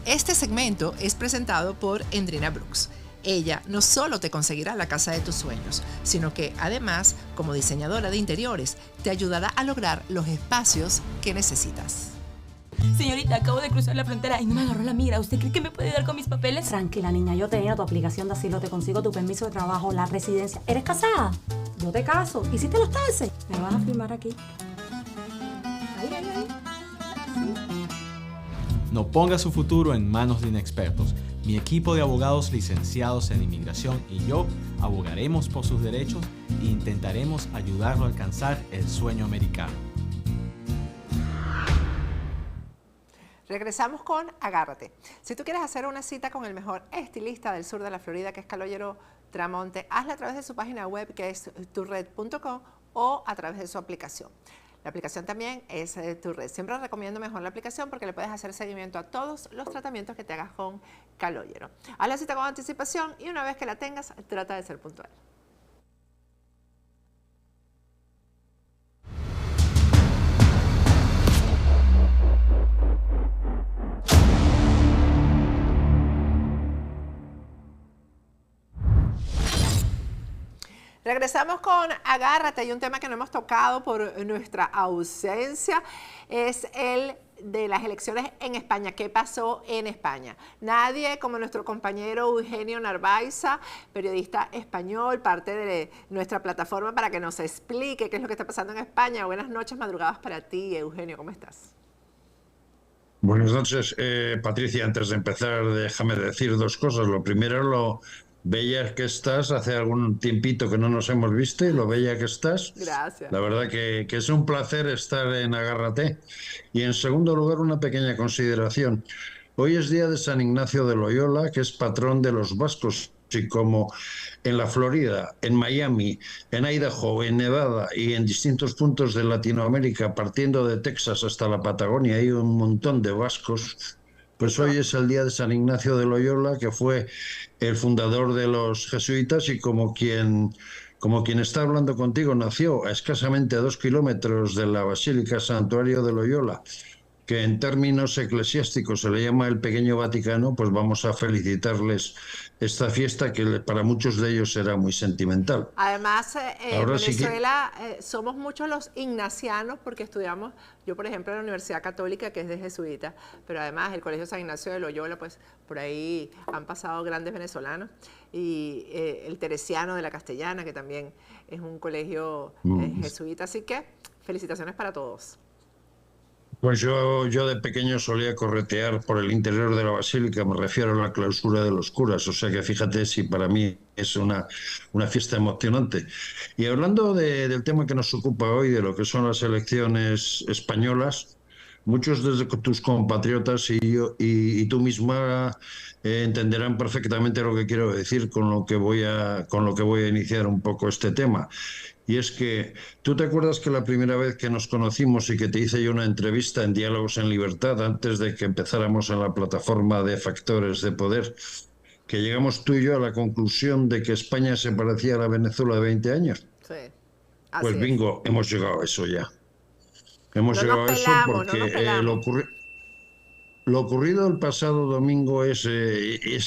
Este segmento es presentado por Endrina Brooks. Ella no solo te conseguirá la casa de tus sueños, sino que además, como diseñadora de interiores, te ayudará a lograr los espacios que necesitas. Señorita, acabo de cruzar la frontera y no me agarró la migra. ¿Usted cree que me puede ayudar con mis papeles? Tranquila, niña, yo te lleno tu aplicación de asilo, te consigo tu permiso de trabajo, la residencia. ¿Eres casada? Yo te caso. ¿Hiciste los taxes? Me vas a firmar aquí. Ahí. No ponga su futuro en manos de inexpertos. Mi equipo de abogados licenciados en inmigración y yo abogaremos por sus derechos e intentaremos ayudarlo a alcanzar el sueño americano. Regresamos con Agárrate. Si tú quieres hacer una cita con el mejor estilista del sur de la Florida, que es Calogero Tramonte, hazla a través de su página web, que es turred.com, o a través de su aplicación. La aplicación también es Turred. Siempre recomiendo mejor la aplicación porque le puedes hacer seguimiento a todos los tratamientos que te hagas con Calogero. Haz la cita con anticipación y una vez que la tengas, trata de ser puntual. Regresamos con Agárrate, y un tema que no hemos tocado por nuestra ausencia es el de las elecciones en España. ¿Qué pasó en España? Nadie como nuestro compañero Eugenio Narváez, periodista español, parte de nuestra plataforma, para que nos explique qué es lo que está pasando en España. Buenas noches, madrugadas para ti, Eugenio, ¿cómo estás? Buenas noches, Patricia. Antes de empezar, déjame decir dos cosas. Lo primero, lo bella que estás. Hace algún tiempito que no nos hemos visto y lo bella que estás. Gracias. La verdad que es un placer estar en Agárrate. Y en segundo lugar, una pequeña consideración. Hoy es día de San Ignacio de Loyola, que es patrón de los vascos. Y como en la Florida, en Miami, en Idaho, en Nevada y en distintos puntos de Latinoamérica, partiendo de Texas hasta la Patagonia, hay un montón de vascos. Pues hoy es el día de San Ignacio de Loyola, que fue el fundador de los jesuitas y como quien está hablando contigo, nació a escasamente 2 kilómetros de la Basílica Santuario de Loyola, que en términos eclesiásticos se le llama el Pequeño Vaticano. Pues vamos a felicitarles esta fiesta que para muchos de ellos será muy sentimental. Además, en Venezuela sí somos muchos los ignacianos porque estudiamos, yo por ejemplo en la Universidad Católica, que es de jesuita, pero además el Colegio San Ignacio de Loyola, pues por ahí han pasado grandes venezolanos, y el Teresiano de la Castellana, que también es un colegio jesuita, así que felicitaciones para todos. Pues yo de pequeño solía corretear por el interior de la basílica, me refiero a la clausura de los curas, o sea que fíjate si para mí es una fiesta emocionante. Y hablando del tema que nos ocupa hoy, de lo que son las elecciones españolas, muchos de tus compatriotas y tú misma entenderán perfectamente lo que quiero decir con lo que voy a iniciar un poco este tema. Y es que, ¿tú te acuerdas que la primera vez que nos conocimos y que te hice yo una entrevista en Diálogos en Libertad, antes de que empezáramos en la plataforma de Factores de Poder, que llegamos tú y yo a la conclusión de que España se parecía a la Venezuela de 20 años? Sí, así pues bingo, hemos llegado a eso ya. Hemos llegado a eso porque lo ocurrido el pasado domingo es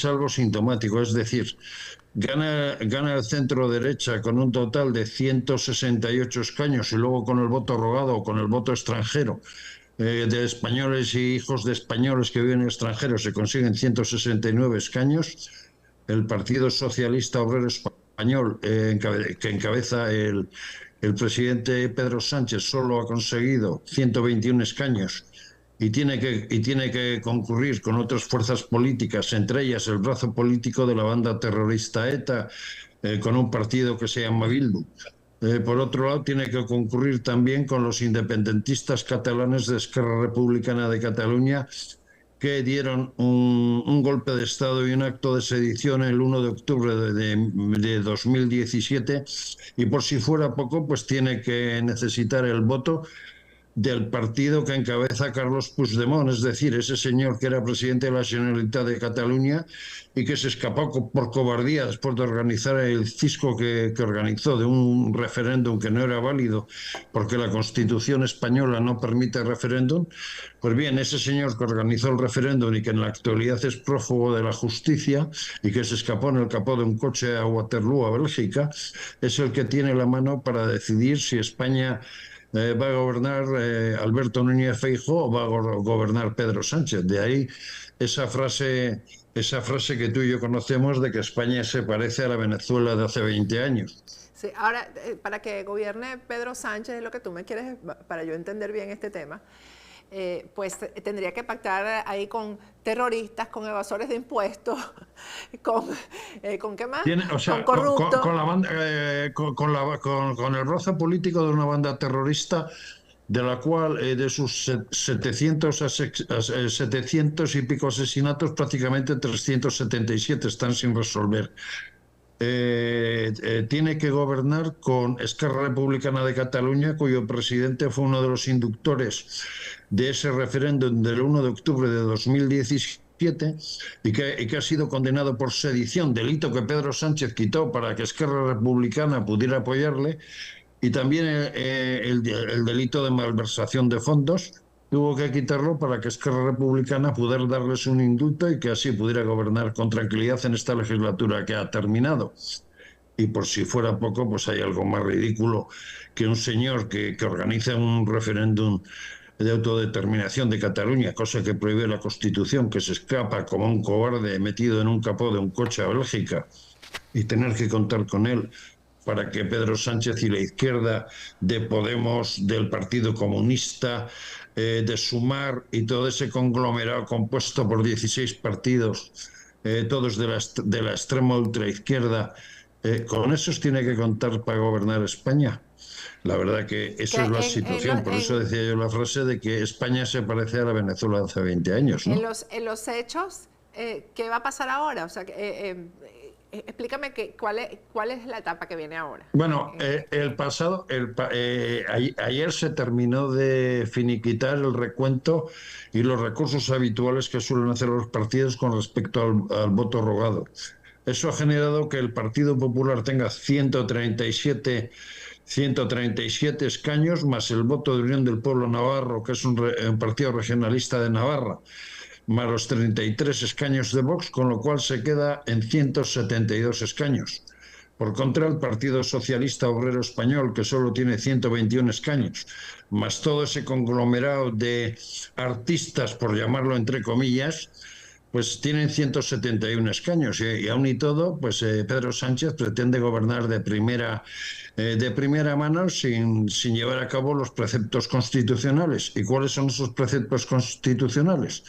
algo sintomático, es decir, gana el centro derecha con un total de 168 escaños y luego con el voto rogado o con el voto extranjero de españoles y hijos de españoles que viven en el extranjero se consiguen 169 escaños. El Partido Socialista Obrero Español, que encabeza el presidente Pedro Sánchez, solo ha conseguido 121 escaños. Y tiene que concurrir con otras fuerzas políticas, entre ellas el brazo político de la banda terrorista ETA, con un partido que se llama Bildu. Por otro lado, tiene que concurrir también con los independentistas catalanes de Esquerra Republicana de Cataluña, que dieron un golpe de Estado y un acto de sedición el 1 de octubre de 2017, y por si fuera poco, pues tiene que necesitar el voto del partido que encabeza Carlos Puigdemont, es decir, ese señor que era presidente de la Generalitat de Cataluña y que se escapó por cobardía después de organizar el fisco que organizó de un referéndum que no era válido porque la Constitución española no permite referéndum. Pues bien, ese señor que organizó el referéndum y que en la actualidad es prófugo de la justicia y que se escapó en el capó de un coche a Waterloo, a Bélgica, es el que tiene la mano para decidir si España va a gobernar Alberto Núñez Feijóo o va a gobernar Pedro Sánchez. De ahí esa frase que tú y yo conocemos de que España se parece a la Venezuela de hace 20 años. Sí, ahora, para que gobierne Pedro Sánchez, es lo que tú me quieres, para yo entender bien este tema, pues tendría que pactar ahí con terroristas, con evasores de impuestos, ¿con qué más? O sea, con corruptos. Con la banda, con el brazo político de una banda terrorista de la cual de sus 700 y pico asesinatos, prácticamente 377 están sin resolver. Tiene que gobernar con Esquerra Republicana de Cataluña, cuyo presidente fue uno de los inductores de ese referéndum del 1 de octubre de 2017 y que ha sido condenado por sedición, delito que Pedro Sánchez quitó para que Esquerra Republicana pudiera apoyarle, y también el delito de malversación de fondos. Tuvo que quitarlo para que Esquerra Republicana pudiera darles un indulto y que así pudiera gobernar con tranquilidad en esta legislatura que ha terminado. Y por si fuera poco, pues hay algo más ridículo que un señor que organiza un referéndum de autodeterminación de Cataluña, cosa que prohíbe la Constitución, que se escapa como un cobarde metido en un capó de un coche a Bélgica y tener que contar con él para que Pedro Sánchez y la izquierda de Podemos, del Partido Comunista, de Sumar y todo ese conglomerado compuesto por 16 partidos, todos de la extrema ultraizquierda, con esos tiene que contar para gobernar España. La verdad que esa es la situación, por eso decía yo la frase de que España se parece a la Venezuela de hace 20 años, ¿no? En los hechos, ¿qué va a pasar ahora? O sea, explícame cuál es la etapa que viene ahora. Bueno, ayer se terminó de finiquitar el recuento y los recursos habituales que suelen hacer los partidos con respecto al voto rogado. Eso ha generado que el Partido Popular tenga 137 escaños, más el voto de Unión del Pueblo Navarro, que es un partido regionalista de Navarra, más los 33 escaños de Vox, con lo cual se queda en 172 escaños. Por contra, el Partido Socialista Obrero Español, que solo tiene 121 escaños, más todo ese conglomerado de artistas, por llamarlo entre comillas, pues tienen 171 escaños. Y aún y todo, pues Pedro Sánchez pretende gobernar de primera mano sin llevar a cabo los preceptos constitucionales. ¿Y cuáles son esos preceptos constitucionales?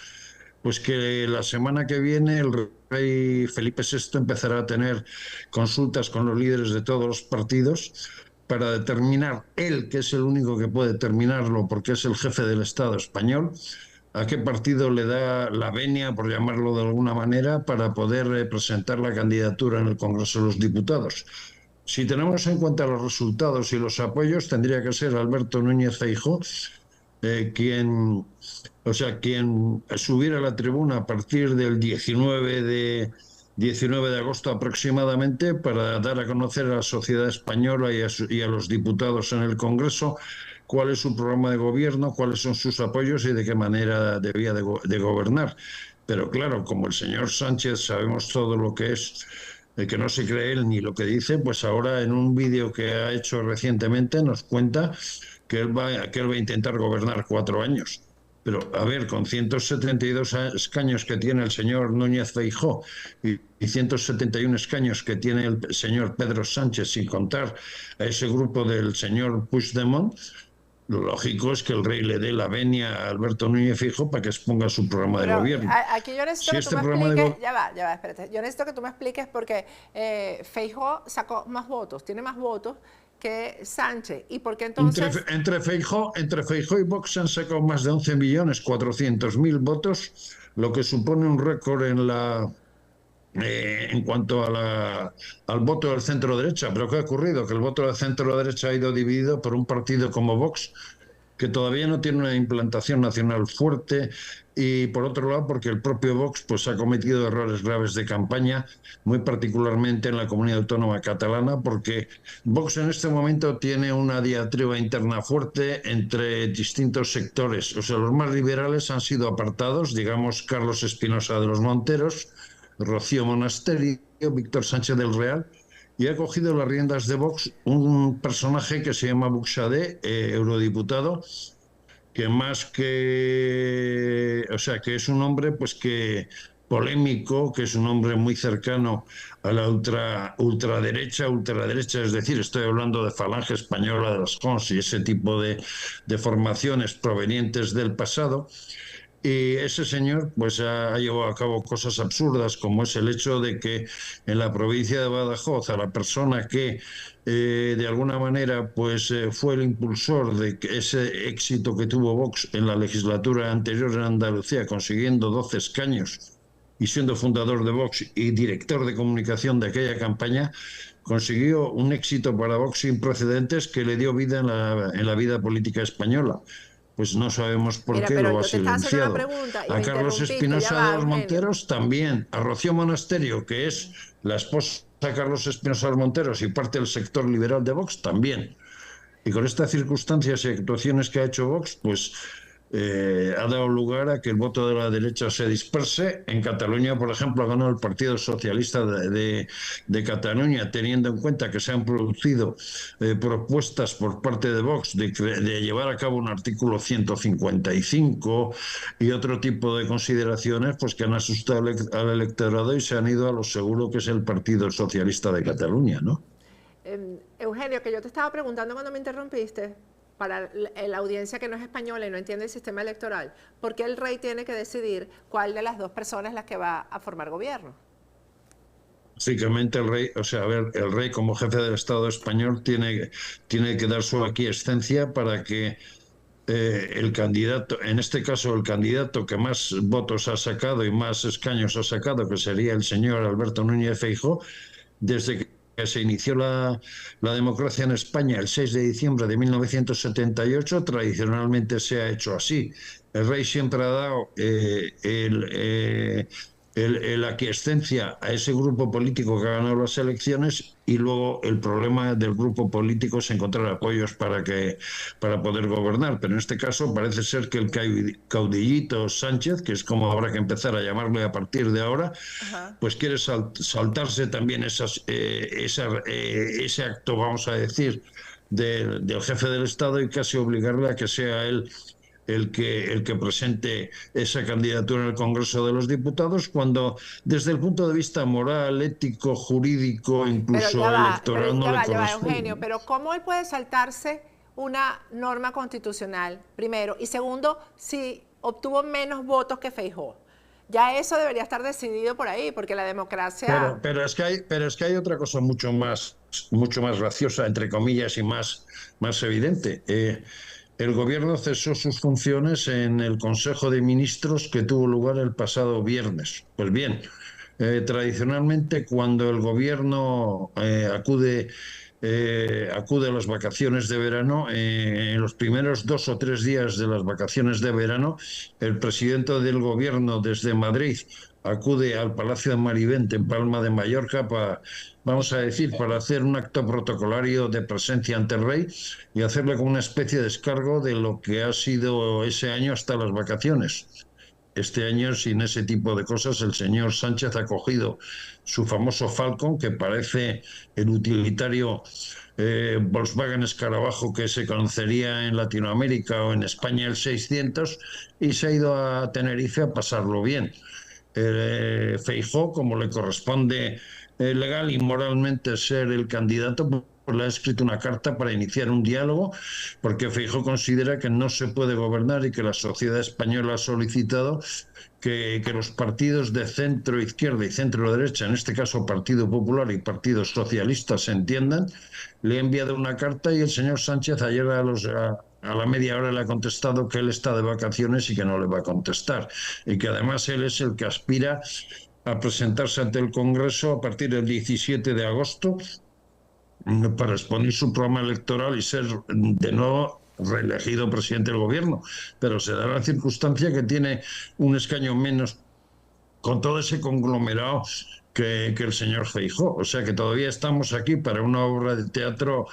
Pues que la semana que viene el rey Felipe VI empezará a tener consultas con los líderes de todos los partidos para determinar él, que es el único que puede determinarlo porque es el jefe del Estado español, a qué partido le da la venia, por llamarlo de alguna manera, para poder presentar la candidatura en el Congreso de los Diputados. Si tenemos en cuenta los resultados y los apoyos, tendría que ser Alberto Núñez Feijóo quien subiera a la tribuna a partir del 19 de agosto aproximadamente para dar a conocer a la sociedad española y a los diputados en el Congreso cuál es su programa de gobierno, cuáles son sus apoyos y de qué manera debía de gobernar. Pero claro, como el señor Sánchez sabemos todo lo que es, que no se cree él ni lo que dice, pues ahora en un vídeo que ha hecho recientemente nos cuenta que él va a intentar gobernar 4 años. Pero, a ver, con 172 escaños que tiene el señor Núñez Feijóo y 171 escaños que tiene el señor Pedro Sánchez, sin contar a ese grupo del señor Puigdemont, lo lógico es que el rey le dé la venia a Alberto Núñez Feijóo para que exponga su programa de gobierno. Aquí yo necesito que tú me expliques, ya va, espérate. Yo necesito que tú me expliques porque Feijóo sacó más votos, tiene más votos que Sánchez. ¿Y por qué entonces? Entre Feijóo y Vox se han sacado más de 11.400.000 votos, lo que supone un récord en cuanto al voto del centro-derecha. ¿Pero qué ha ocurrido? Que el voto del centro-derecha ha ido dividido por un partido como Vox, que todavía no tiene una implantación nacional fuerte, y por otro lado porque el propio Vox pues ha cometido errores graves de campaña, muy particularmente en la comunidad autónoma catalana, porque Vox en este momento tiene una diatriba interna fuerte entre distintos sectores. O sea, los más liberales han sido apartados, digamos Carlos Espinosa de los Monteros, Rocío Monasterio, Víctor Sánchez del Real, y ha cogido las riendas de Vox un personaje que se llama Buxadé, eurodiputado, que más que, o sea, que es un hombre pues que polémico, que es un hombre muy cercano a la ultraderecha, es decir, estoy hablando de Falange Española, de los Cons y ese tipo de formaciones provenientes del pasado. Y ese señor pues ha llevado a cabo cosas absurdas, como es el hecho de que en la provincia de Badajoz a la persona que de alguna manera pues fue el impulsor de ese éxito que tuvo Vox en la legislatura anterior en Andalucía, consiguiendo 12 escaños y siendo fundador de Vox y director de comunicación de aquella campaña, consiguió un éxito para Vox sin precedentes que le dio vida en la vida política española. Pues no sabemos por qué lo ha silenciado. A Carlos Espinosa de los Monteros también, a Rocío Monasterio, que es la esposa de Carlos Espinosa de los Monteros y parte del sector liberal de Vox, también. Y con estas circunstancias y actuaciones que ha hecho Vox, pues ha dado lugar a que el voto de la derecha se disperse. En Cataluña, por ejemplo, ha ganado el Partido Socialista de Cataluña, teniendo en cuenta que se han producido propuestas por parte de Vox de llevar a cabo un artículo 155 y otro tipo de consideraciones pues que han asustado al electorado y se han ido a lo seguro que es el Partido Socialista de Cataluña, ¿no? Eugenio, que yo te estaba preguntando cuando me interrumpiste, para la audiencia que no es española y no entiende el sistema electoral, ¿por qué el rey tiene que decidir cuál de las dos personas es la que va a formar gobierno? Básicamente el rey, o sea, a ver, el rey como jefe del Estado español tiene que dar su aquiescencia para que el candidato, en este caso el candidato que más votos ha sacado y más escaños ha sacado, que sería el señor Alberto Núñez Feijóo, desde que se inició la democracia en España el 6 de diciembre de 1978, tradicionalmente se ha hecho así. El rey siempre ha dado la aquiescencia a ese grupo político que ha ganado las elecciones, y luego el problema del grupo político es encontrar apoyos para poder gobernar. Pero en este caso parece ser que el caudillito Sánchez, que es como habrá que empezar a llamarle a partir de ahora, pues quiere saltarse también ese acto, vamos a decir, del jefe del Estado, y casi obligarle a que sea él el que presente esa candidatura en el Congreso de los Diputados, cuando desde el punto de vista moral, ético, jurídico, incluso electoral no le corresponde. Eugenio, pero ¿cómo él puede saltarse una norma constitucional, primero? Y segundo, si obtuvo menos votos que Feijóo. Ya eso debería estar decidido por ahí, porque la democracia... Pero es que hay otra cosa mucho más graciosa, entre comillas, y más evidente. El gobierno cesó sus funciones en el Consejo de Ministros que tuvo lugar el pasado viernes. Pues bien, tradicionalmente cuando el gobierno acude a las vacaciones de verano, en los primeros 2 o 3 días de las vacaciones de verano, el presidente del gobierno desde Madrid acude al Palacio de Marivent en Palma de Mallorca para hacer un acto protocolario de presencia ante el rey y hacerle como una especie de descargo de lo que ha sido ese año hasta las vacaciones. Este año, sin ese tipo de cosas, el señor Sánchez ha cogido su famoso Falcon, que parece el utilitario Volkswagen Escarabajo que se conocería en Latinoamérica o en España el 600, y se ha ido a Tenerife a pasarlo bien. Feijóo, como le corresponde legal y moralmente ser el candidato, pues le ha escrito una carta para iniciar un diálogo, porque Feijóo considera que no se puede gobernar y que la sociedad española ha solicitado que los partidos de centro izquierda y centro derecha, en este caso Partido Popular y Partido Socialista, se entiendan. Le ha enviado una carta y el señor Sánchez ayer a la media hora le ha contestado que él está de vacaciones y que no le va a contestar, y que además él es el que aspira a presentarse ante el Congreso a partir del 17 de agosto para exponer su programa electoral y ser de nuevo reelegido presidente del gobierno, pero se da la circunstancia que tiene un escaño menos con todo ese conglomerado que el señor Feijóo. O sea que todavía estamos aquí para una obra de teatro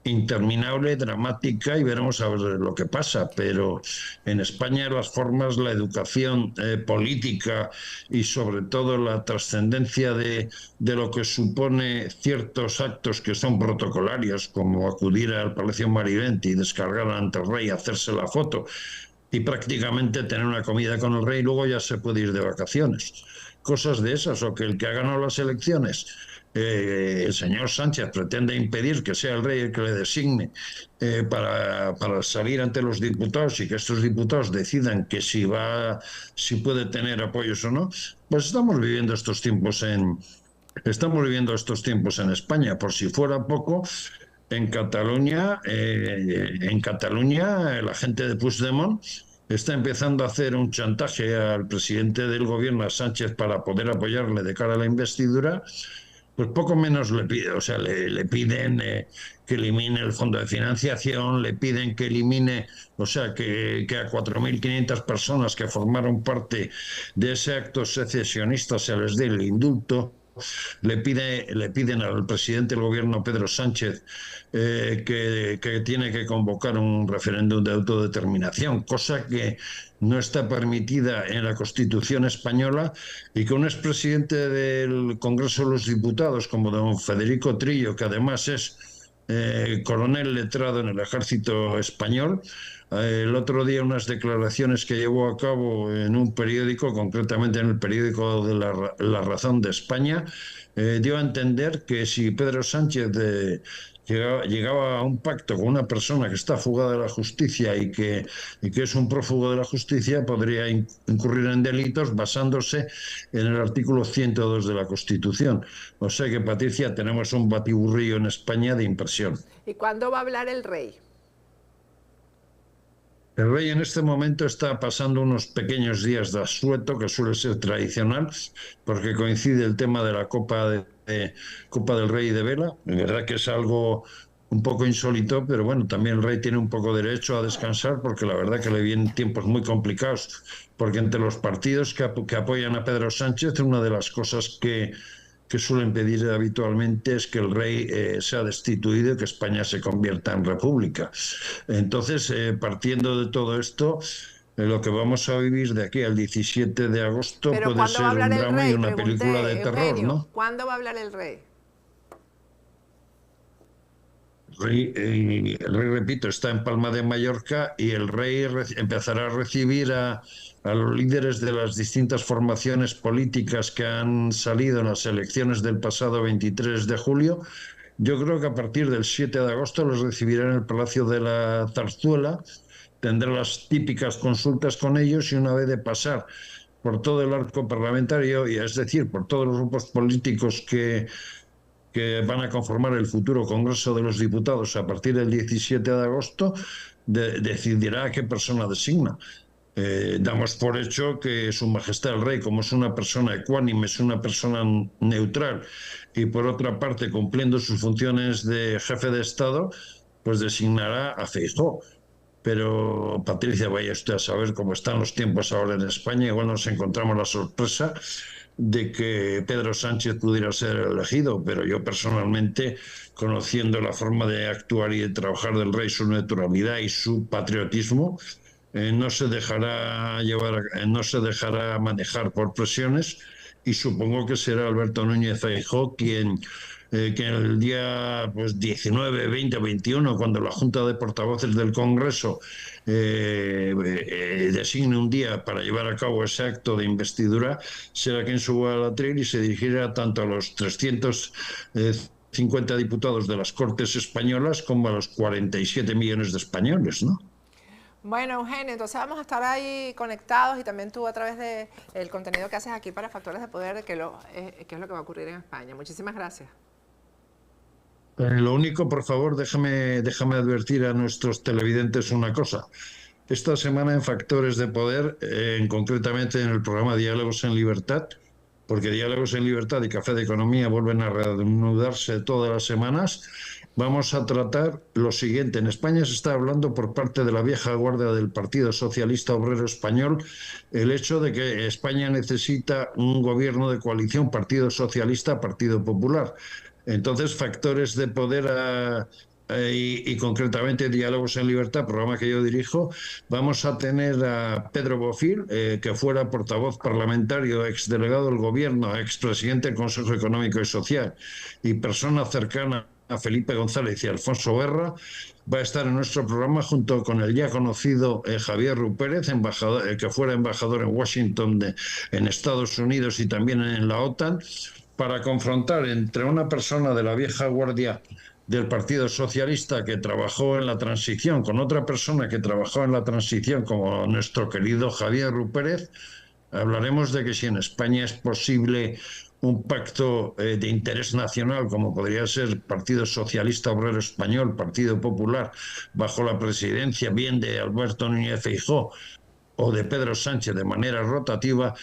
interminable, dramática, y veremos a ver lo que pasa. Pero en España las formas, la educación política y sobre todo la trascendencia de lo que supone ciertos actos que son protocolarios, como acudir al Palacio Marivent y descargar ante el rey, hacerse la foto y prácticamente tener una comida con el rey, y luego ya se puede ir de vacaciones. Cosas de esas, o que el que ha ganado las elecciones, el señor Sánchez, pretende impedir que sea el rey el que le designe para salir ante los diputados, y que estos diputados decidan que si puede tener apoyos o no. Pues estamos viviendo estos tiempos en España. Por si fuera poco, en Cataluña la gente de Puigdemont está empezando a hacer un chantaje al presidente del gobierno, a Sánchez, para poder apoyarle de cara a la investidura. Pues poco menos le pide, o sea, le piden que elimine el fondo de financiación, le piden que elimine, o sea, que a 4.500 personas que formaron parte de ese acto secesionista se les dé el indulto. Le piden al presidente del gobierno, Pedro Sánchez, que tiene que convocar un referéndum de autodeterminación, cosa que no está permitida en la Constitución española, y que un expresidente del Congreso de los Diputados, como don Federico Trillo, que además es coronel letrado en el ejército español, el otro día unas declaraciones que llevó a cabo en un periódico, concretamente en el periódico de La Razón de España, dio a entender que si Pedro Sánchez llegaba a un pacto con una persona que está fugada de la justicia y que es un prófugo de la justicia, podría incurrir en delitos basándose en el artículo 102 de la Constitución. O sea que, Patricia, tenemos un batiburrillo en España de impresión. ¿Y cuándo va a hablar el rey? El rey en este momento está pasando unos pequeños días de asueto, que suele ser tradicional, porque coincide el tema de la Copa del Rey de Vela. De verdad que es algo un poco insólito, pero bueno, también el rey tiene un poco derecho a descansar, porque la verdad que le vienen tiempos muy complicados, porque entre los partidos que apoyan a Pedro Sánchez, una de las cosas que suelen pedir habitualmente es que el rey sea destituido y que España se convierta en república. Entonces, partiendo de todo esto, lo que vamos a vivir de aquí al 17 de agosto puede ser un drama y una película de terror, ¿no? ¿Cuándo va a hablar el rey? El rey, repito, está en Palma de Mallorca, y el rey empezará a recibir a los líderes de las distintas formaciones políticas que han salido en las elecciones del pasado 23 de julio. Yo creo que a partir del 7 de agosto los recibirá en el Palacio de la Zarzuela, tendrá las típicas consultas con ellos, y una vez de pasar por todo el arco parlamentario, y es decir, por todos los grupos políticos que van a conformar el futuro Congreso de los Diputados a partir del 17 de agosto, decidirá a qué persona designa. Damos por hecho que Su Majestad el Rey, como es una persona ecuánime, es una persona neutral, y por otra parte cumpliendo sus funciones de jefe de Estado, pues designará a Feijóo. Pero, Patricia, vaya usted a saber cómo están los tiempos ahora en España. Igual nos encontramos la sorpresa de que Pedro Sánchez pudiera ser elegido, pero yo personalmente, conociendo la forma de actuar y de trabajar del rey, su naturalidad y su patriotismo, no se dejará manejar por presiones, y supongo que será Alberto Núñez Feijóo quien que el día 19, 20 o 21, cuando la Junta de Portavoces del Congreso designe un día para llevar a cabo ese acto de investidura, será quien suba al atril y se dirigirá tanto a los 350 diputados de las Cortes españolas como a los 47 millones de españoles, ¿no? Bueno, Eugenio, entonces vamos a estar ahí conectados, y también tú a través del contenido que haces aquí para Factores de Poder, que es lo que va a ocurrir en España. Muchísimas gracias. Lo único, por favor, déjame advertir a nuestros televidentes una cosa. Esta semana en Factores de Poder, concretamente en el programa Diálogos en Libertad, porque Diálogos en Libertad y Café de Economía vuelven a reanudarse todas las semanas, vamos a tratar lo siguiente. En España se está hablando por parte de la vieja guardia del Partido Socialista Obrero Español el hecho de que España necesita un gobierno de coalición Partido Socialista, Partido Popular. Entonces, factores de poder y concretamente Diálogos en Libertad, programa que yo dirijo, vamos a tener a Pedro Bofill, que fuera portavoz parlamentario, exdelegado del Gobierno, expresidente del Consejo Económico y Social y persona cercana a Felipe González y Alfonso Guerra. Va a estar en nuestro programa junto con el ya conocido Javier Rupérez, que fuera embajador en Washington en Estados Unidos y también en la OTAN, para confrontar entre una persona de la vieja guardia del Partido Socialista que trabajó en la transición con otra persona que trabajó en la transición como nuestro querido Javier Rupérez. Hablaremos de que si en España es posible un pacto de interés nacional, como podría ser Partido Socialista Obrero Español, Partido Popular, bajo la presidencia bien de Alberto Núñez Feijóo o de Pedro Sánchez de manera rotativa,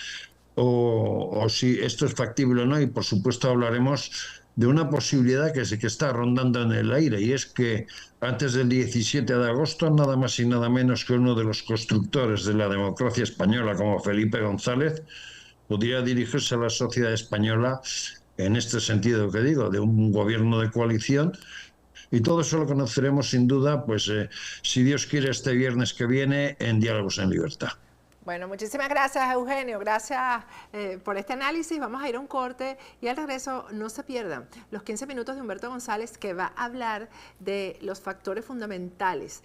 o si esto es factible o no, y por supuesto hablaremos de una posibilidad que está rondando en el aire, y es que antes del 17 de agosto, nada más y nada menos que uno de los constructores de la democracia española, como Felipe González, podría dirigirse a la sociedad española en este sentido que digo, de un gobierno de coalición. Y todo eso lo conoceremos sin duda, pues si Dios quiere, este viernes que viene en Diálogos en Libertad. Bueno, muchísimas gracias, Eugenio. Gracias por este análisis. Vamos a ir a un corte y al regreso no se pierdan los 15 minutos de Humberto González, que va a hablar de los factores fundamentales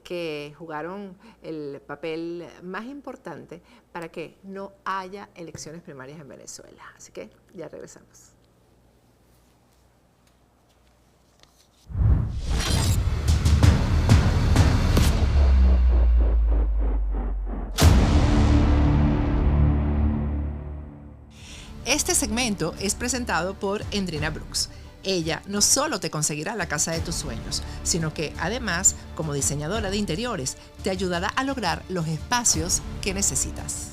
que jugaron el papel más importante para que no haya elecciones primarias en Venezuela. Así que ya regresamos. Este segmento es presentado por Endrina Brooks. Ella no solo te conseguirá la casa de tus sueños, sino que además, como diseñadora de interiores, te ayudará a lograr los espacios que necesitas.